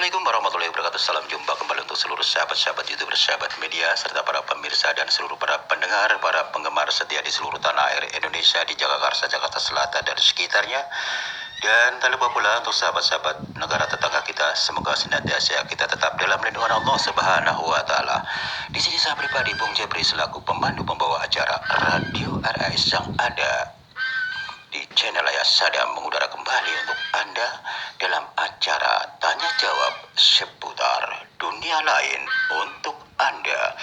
Assalamualaikum warahmatullahi wabarakatuh. Salam jumpa kembali untuk seluruh sahabat-sahabat YouTuber, sahabat media, serta para pemirsa dan seluruh para pendengar, para penggemar setia di seluruh tanah air Indonesia, di Jakarta, Jakarta Selatan dan sekitarnya. Dan tak lupa pula untuk sahabat-sahabat negara tetangga kita, semoga senantiasa kita tetap dalam lindungan Allah Subhanahu wa taala. Di sini saya pribadi Bung Jepri selaku pemandu pembawa acara Radio RAS yang ada di channel Ayah Sadam mengudara kembali untuk Anda dalam acara tanya jawab seputar dunia lain untuk Anda.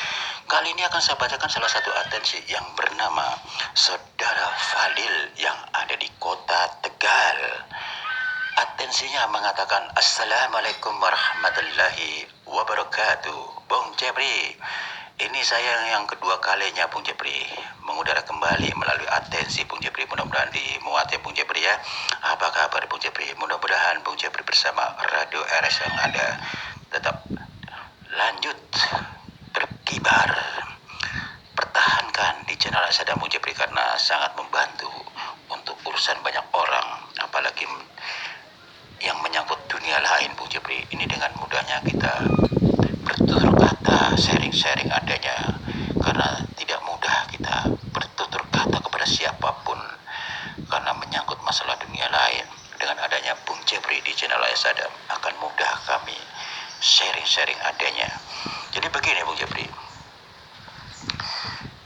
Kali ini akan saya bacakan salah satu atensi yang bernama Saudara Fadil yang ada di kota Tegal. Atensinya mengatakan, Assalamualaikum warahmatullahi wabarakatuh. Bung Jepri, ini saya yang kedua kalinya Bung Jepri mengudara kembali melalui atensi Bung Jepri. Mudah-mudahan dimuat ya Bung Jepri ya. Apa kabar Bung Jepri? Mudah-mudahan Bung Jepri bersama Radio RS yang ada tetap lanjut berkibar. Pertahankan di channel Sadam Bung Jepri karena sangat membantu untuk urusan banyak orang, apalagi yang menyangkut dunia lain Bung Jepri. Ini dengan mudahnya kita bertutur kata, sharing-sharing adanya, karena tidak mudah kita bertutur kata kepada siapapun karena menyangkut masalah dunia lain. Dengan adanya Bung Jepri di channel Ayah Sadam akan mudah kami sharing-sharing adanya. Jadi begini Bung Jepri,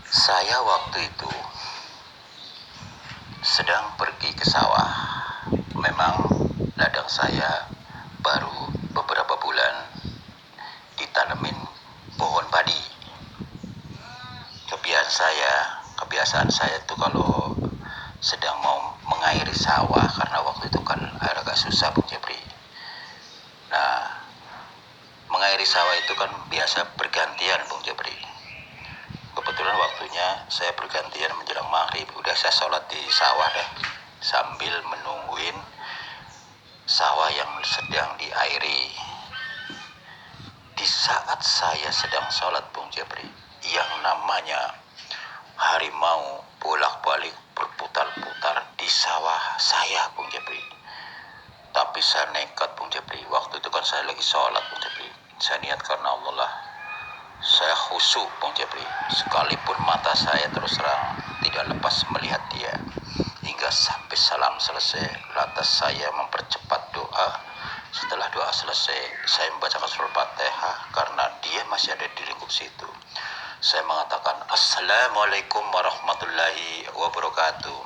saya waktu itu sedang pergi ke sawah. Memang ladang saya baru beberapa bulan ditanemin pohon padi. Kebiasaan saya itu kalau sedang mau mengairi sawah, karena waktu itu kan air agak susah Bung Jepri. Nah, mengairi sawah itu kan biasa bergantian Bung Jepri. Kebetulan waktunya saya bergantian menjelang maghrib. Udah saya sholat di sawah deh, sambil menungguin sawah yang sedang diairi. Di saat saya sedang sholat Bung Jepri, yang namanya harimau bolak-balik berputar-putar di sawah saya Bung Jepri. Tapi saya nekat Bung Jepri. Waktu itu kan saya lagi sholat Bung Jepri. Saya niat karena Allah lah. Saya khusyuk Bung Jepri. Sekalipun mata saya terus terang tidak lepas melihat dia. Hingga sampai salam selesai, lantas saya mempercepat doa. Setelah doa selesai, saya membacakan surah Fatihah karena dia masih ada di lingkup situ. Saya mengatakan, Assalamualaikum warahmatullahi wabarakatuh.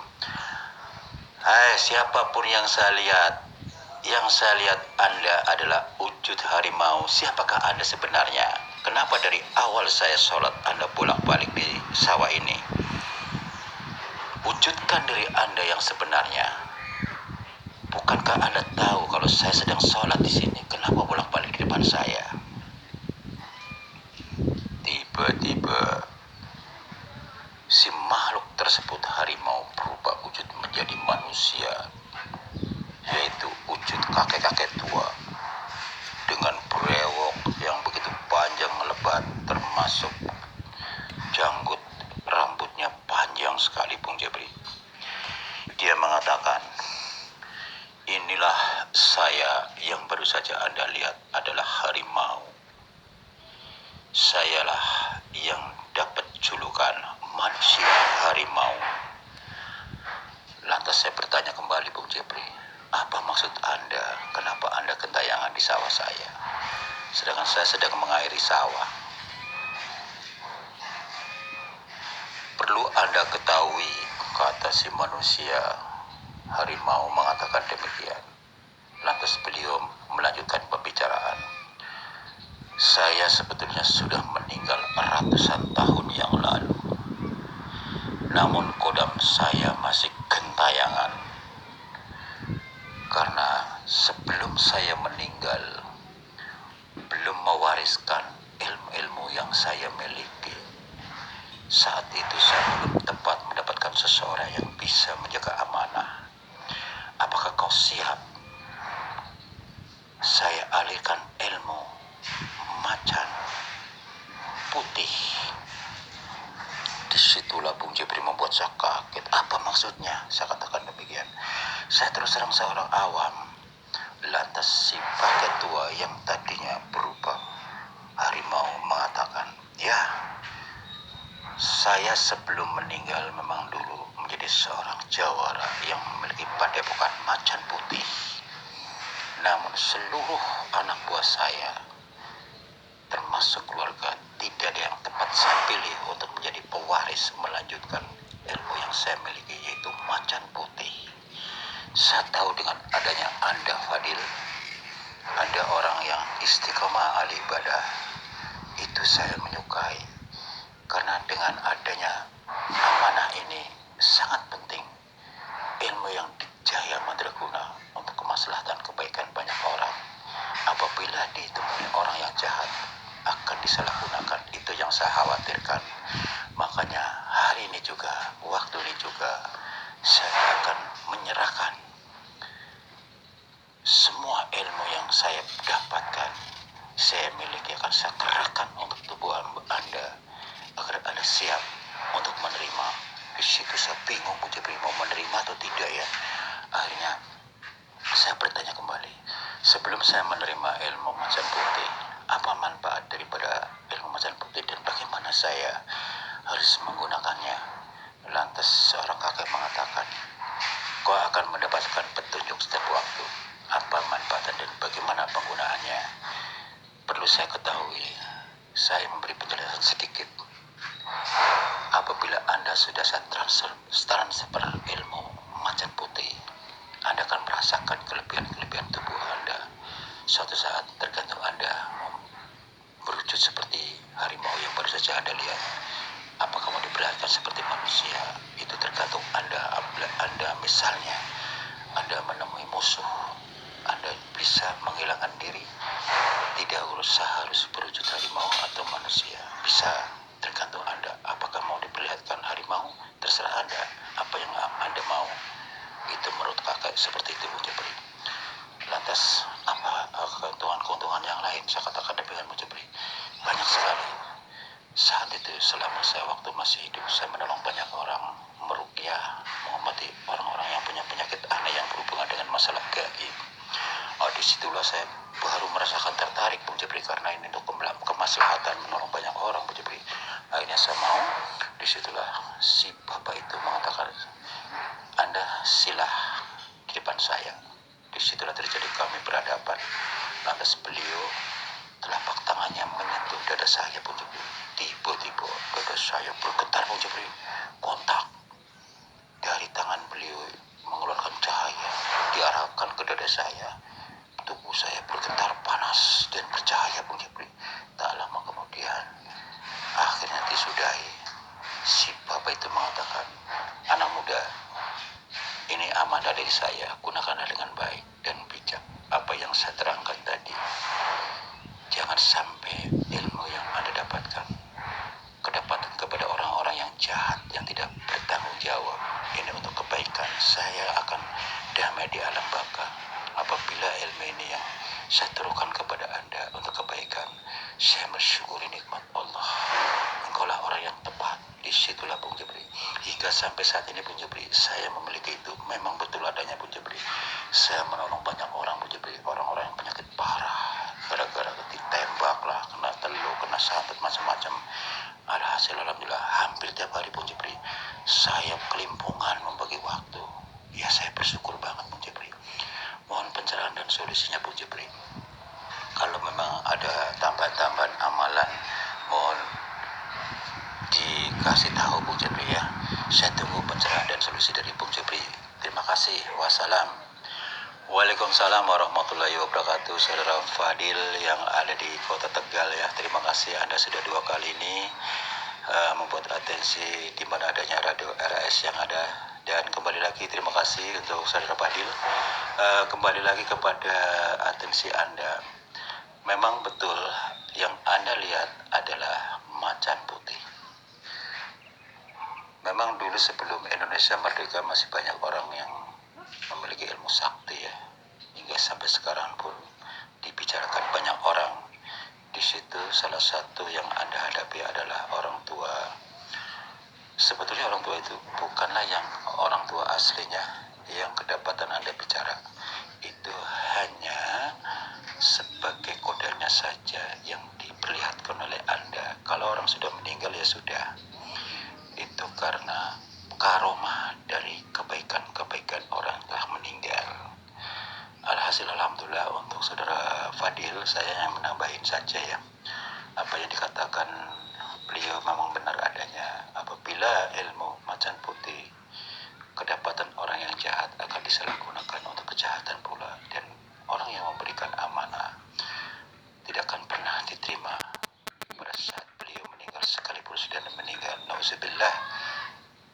Hai, siapapun yang saya lihat Anda adalah wujud harimau. Siapakah Anda sebenarnya? Kenapa dari awal saya sholat Anda bolak-balik di sawah ini? Wujudkan diri Anda yang sebenarnya. Bukankah Anda tahu kalau saya sedang sholat di sini? Kenapa bolak-balik di depan saya? Tiba-tiba si makhluk tersebut harimau berubah wujud menjadi manusia, yaitu wujud kakek-kakek tua dengan brewok yang begitu panjang lebat, termasuk janggut rambutnya panjang sekali Bung Jepri. Dia mengatakan, inilah saya yang baru saja Anda lihat adalah harimau. Sayalah yang dapat julukan manusia harimau. Lantas saya bertanya kembali Bung Jepri, apa maksud Anda? Kenapa Anda gentayangan di sawah saya? Sedangkan saya sedang mengairi sawah. Perlu Anda ketahui, kata si manusia harimau mengatakan demikian. Lantas beliau melanjutkan pembicaraan. Saya sebetulnya sudah meninggal ratusan tahun yang lalu. Namun kodam saya masih gentayangan. Karena sebelum saya meninggal, belum mewariskan ilmu-ilmu yang saya miliki. Saat itu saya belum tepat mendapatkan seseorang yang bisa menjaga amanah. Apakah kau siap? Saya alihkan ilmu macan putih. Disitulah Bung Jepri membuat saya kaget. Apa maksudnya? Saya katakan demikian. Saya terus terang seorang awam. Lantas si kakek tua yang tadi Saya sebelum meninggal memang dulu menjadi seorang jawara yang memiliki padepokan macan putih. Namun seluruh anak buah saya, termasuk keluarga, tidak ada yang tepat saya pilih untuk menjadi pewaris melanjutkan ilmu yang saya miliki, yaitu macan putih. Saya tahu dengan adanya Anda, Fadil, Anda orang yang istiqomah ahli ibadah. Itu saya menyukai, karena dengan adanya amanah ini sangat penting. Ilmu yang dijaya mandraguna untuk kemaslahatan kebaikan banyak orang, apabila ditemui orang yang jahat, akan disalahgunakan. Itu yang saya khawatirkan. Makanya hari ini juga, waktu ini juga, saya akan menyerahkan semua ilmu yang saya dapatkan, saya miliki, akan saya kerahkan untuk tubuh Anda, agar Anda siap untuk menerima. Di situ saya bingung Bu Jabri mau menerima atau tidak ya. Akhirnya saya bertanya kembali, sebelum saya menerima ilmu macan putih, apa manfaat daripada ilmu macan putih dan bagaimana saya harus menggunakannya? Lantas seorang kakek mengatakan, kau akan mendapatkan petunjuk setiap waktu. Apa manfaat dan bagaimana penggunaannya? Perlu saya ketahui, saya memberi penjelasan sedikit. Apabila Anda sudah transfer ilmu macan putih, Anda akan merasakan kelebihan-kelebihan tubuh Anda. Suatu saat tergantung Anda berwujud seperti harimau yang baru saja Anda lihat. Apakah mau diperlihatkan seperti manusia? Itu tergantung Anda. Apabila Anda misalnya Anda menemui musuh, Anda bisa menghilangkan diri, tidak usah harus berwujud harimau atau manusia. Bisa, tergantung Anda. Apakah mau diperlihatkan harimau? Terserah Anda. Apa yang Anda mau. Itu menurut kakak seperti itu Bu Jabri. Lantas apa keuntungan-keuntungan yang lain? Saya katakan dengan Bu Jabri, banyak sekali. Saat itu selama saya waktu masih hidup, saya menolong banyak orang, meruqyah, mengobati orang-orang yang punya penyakit aneh yang berhubungan dengan masalah gaib. Disitulah saya baru merasakan tertarik Bung Jabri, karena ini untuk kemaslahatan menolong banyak orang Bung Jabri. Akhirnya saya mau. Disitulah si bapak itu mengatakan, Anda silah di depan saya. Disitulah terjadi kami berhadapan. Lantas beliau telapak tangannya menyentuh dada saya Bung Jabri. Tiba-tiba dada saya bergetar Bung Jabri. Kontak dari tangan beliau mengeluarkan cahaya, diarahkan ke dada saya. Tubuh saya bergetar panas dan bercahaya Bung Jabri. Tak lama kemudian akhirnya disudahi. Si bapak itu mengatakan, anak muda, ini amanah dari saya, gunakanlah dengan baik dan bijak. Apa yang saya terangkan tadi, jangan sampai ilmu yang Anda dapatkan kedapatan kepada orang-orang yang jahat, yang tidak bertanggung jawab. Ini untuk kebaikan. Saya akan damai di alam baka. Apabila ilmu ini yang saya turunkan kepada Anda untuk kebaikan, saya bersyukuri nikmat Allah. Engkaulah orang yang tepat. Disitulah Bung Jabri. Hingga sampai saat ini Bung Jabri, saya memiliki itu. Memang betul adanya Bung Jabri. Saya menolong banyak orang Bung Jabri. Orang-orang yang penyakit parah, gara-gara ditembak lah, kena teluk, kena santet, macam-macam. Alhasil alhamdulillah hampir tiap hari Bung Jabri saya kelimpungan membagi waktu. Ya saya bersyukur banget Bung Jabri. Mohon pencerahan dan solusinya Bung Jabri. Kalau memang ada tambahan-tambahan amalan, mohon dikasih tahu Bung Jabri ya. Saya tunggu pencerahan dan solusi dari Bung Jabri. Terima kasih. Wassalam. Waalaikumsalam warahmatullahi wabarakatuh. Saudara Fadil yang ada di kota Tegal ya, terima kasih Anda sudah 2 kali ini membuat atensi di mana adanya radio RAS yang ada. Dan kembali lagi terima kasih untuk saudara Fadil. Kembali lagi kepada atensi Anda. Memang betul yang Anda lihat adalah macan putih. Memang dulu sebelum Indonesia merdeka masih banyak orang yang memiliki ilmu sakti ya. Hingga sampai sekarang pun dibicarakan banyak orang. Di situ salah satu yang Anda hadapi adalah orang tua. Sebetulnya orang tua itu bukanlah yang orang tua aslinya yang kedapatan Anda bicara. Itu hanya sebagai kodenya saja yang diperlihatkan oleh Anda. Kalau orang sudah meninggal ya sudah. itu karena karomah dari kebaikan-kebaikan orang yang telah meninggal. Alhasil alhamdulillah untuk saudara Fadil, saya yang menambahin saja ya. Apa yang dikatakan beliau memang benar adanya. Apabila ilmu macan putih, kedapatan orang yang jahat akan disalahgunakan untuk kejahatan pula, dan orang yang memberikan amanah tidak akan pernah diterima pada saat beliau meninggal, sekalipun sudah meninggal, nauzubillah,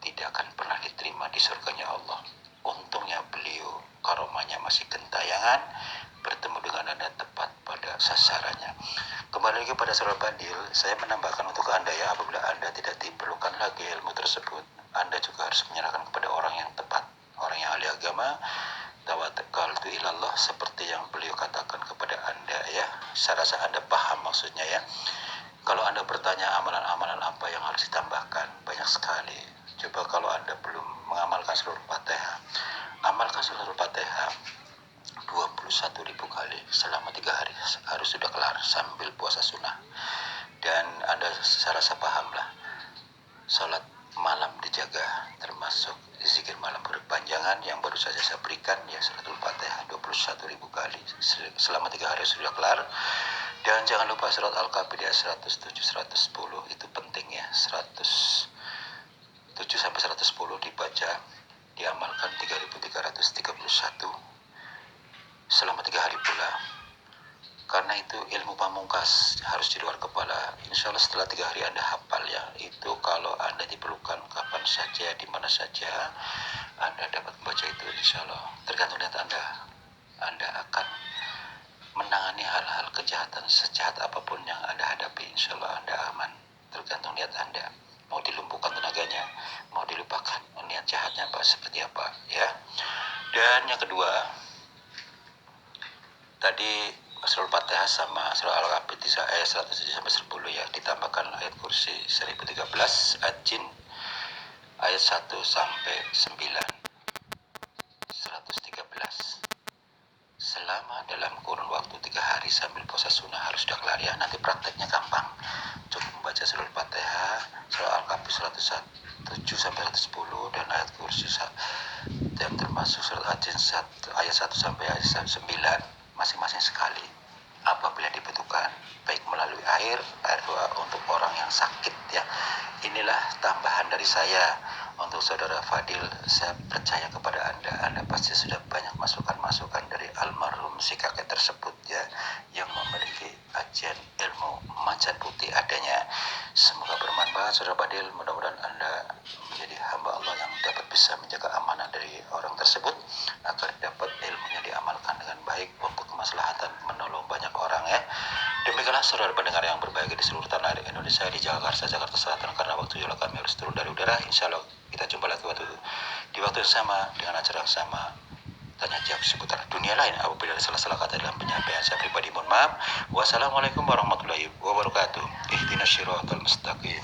tidak akan pernah diterima di surganya Allah. Untungnya beliau karomanya masih gentayangan, bertemu dengan Anda tepat pada sasarannya. Kembali lagi pada surah Fadil, saya menambahkan untuk Anda ya, apabila Anda tidak diperlukan lagi ilmu tersebut, Anda juga harus menyerahkan kepada orang yang tepat, orang yang ahli agama. Tawakkaltu ilallah, seperti yang beliau katakan kepada Anda ya. Saya rasa Anda paham maksudnya ya. Kalau Anda bertanya amalan-amalan apa yang harus ditambahkan, banyak sekali. Coba kalau Anda belum mengamalkan seluruh Fatihah, amalkan seluruh Fatihah 21.000 kali selama 3 hari, harus sudah kelar sambil puasa sunnah. Dan Anda saya rasa paham lah, salat malam dijaga, termasuk zikir malam berpanjangan yang baru saja saya berikan ya, suratul Fatihah 21.000 kali selama 3 hari sudah kelar. Dan jangan lupa surat Al-Kahfi 107 110 itu penting ya, 107 sampai 110 dibaca, diamalkan 3.331 selama 3 hari pula. Karena itu ilmu pamungkas harus di luar kepala. Insya Allah setelah 3 hari Anda hafal ya. Itu kalau Anda diperlukan kapan saja, di mana saja Anda dapat membaca itu, insya Allah. Tergantung niat Anda. Anda akan menangani hal-hal kejahatan sejahat apapun yang Anda hadapi, insya Allah Anda aman. Tergantung niat Anda. Mau dilumpuhkan tenaganya, mau dilupakan niat jahatnya apa, seperti apa ya. Dan yang kedua, tadi surah Fatihah sama surah Al-Kahfi ayat 107 sampai 10 ya, ditambahkan ayat kursi 1013, ayat jin ayat 1 sampai 9, 113. Selama dalam kurun waktu 3 hari sambil puasa sunnah harus sudah kelar ya. Nanti prakteknya gampang. Cukup membaca surah Fatihah, surah Al-Kahfi 107 sampai 110 dan ayat kursi dan termasuk surat Al-Jin ayat 1 sampai ayat 9 masing-masing sekali. Apabila dibutuhkan, baik melalui air doa untuk orang yang sakit ya. Inilah tambahan dari saya untuk saudara Fadil. Saya percaya kepada Anda pasti sudah banyak masukan-masukan dari almarhum si kakek tersebut ya, yang memiliki ajian ilmu macan putih adanya. Semoga bermanfaat saudara Fadil. Mudah-mudahan Anda menjadi hamba Allah yang dapat bisa menjaga amanah dari orang tersebut, agar dapat ilmunya diamalkan dengan baik untuk kemaslahatan menolong banyak orang ya. Demikianlah saudara pendengar yang berbahagia di seluruh tanah air Indonesia, di Jakarta, Jakarta Selatan. Karena waktu juga kami harus turun dari udara. Insya Allah kita jumpa lagi di waktu yang sama dengan acara yang sama, tanya jawab seputar dunia lain. Apabila ada salah-salah kata dalam penyampaian saya pribadi, mohon maaf. Wassalamualaikum warahmatullahi wabarakatuh. Ihdinas siratal mustaqim.